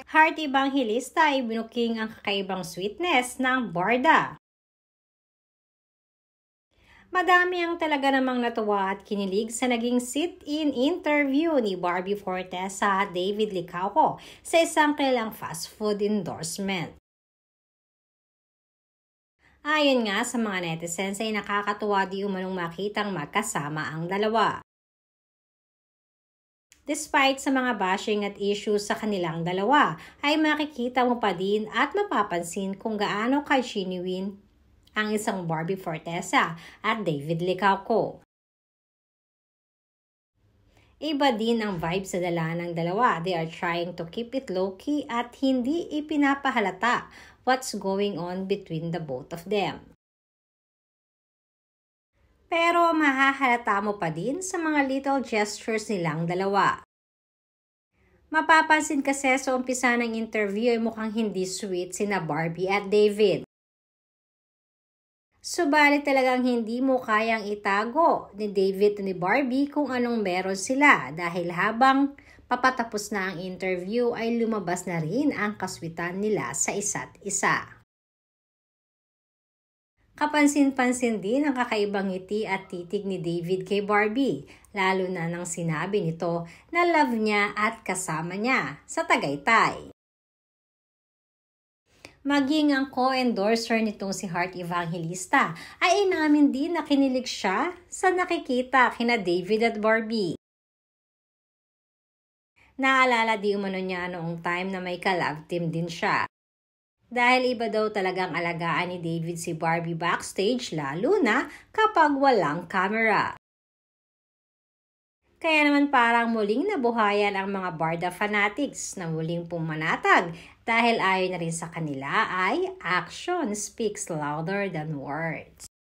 Heart Evangelista ay binuking ang kakaibang sweetness ng Barda. Madami ang talaga namang natuwa at kinilig sa naging sit-in interview ni Barbie Fortesa at David Licauco sa isang kilalang fast food endorsement. Ayon nga sa mga netizens ay nakakatuwa di umanong makitang magkasama ang dalawa. Despite sa mga bashing at issues sa kanilang dalawa, ay makikita mo pa din at mapapansin kung gaano ka-genuine ang isang Barbie Fortesa at David Licauco. Iba din ang vibe sa dala ng dalawa. They are trying to keep it low-key at hindi ipinapahalata what's going on between the both of them. Pero mahahalata mo pa din sa mga little gestures nilang dalawa. Mapapansin kasi sa umpisa ng interview ay mukhang hindi sweet sina Barbie at David. Subalit talagang hindi mo kayang itago ni David at ni Barbie kung anong meron sila dahil habang papatapos na ang interview ay lumabas na rin ang kaswitan nila sa isa't isa. Kapansin-pansin din ang kakaibang ngiti at titig ni David kay Barbie, lalo na nang sinabi nito na love niya at kasama niya sa Tagaytay. Maging ang co-endorser nitong si Heart Evangelista ay inamin din na kinilig siya sa nakikita kina David at Barbie. Naalala di umano niya noong time na may collab team din siya. Dahil iba daw talagang alagaan ni David si Barbie backstage lalo na kapag walang camera. Kaya naman parang muling nabuhayan ang mga Barda fanatics na muling pumanatag dahil ayon na rin sa kanila ay action speaks louder than words.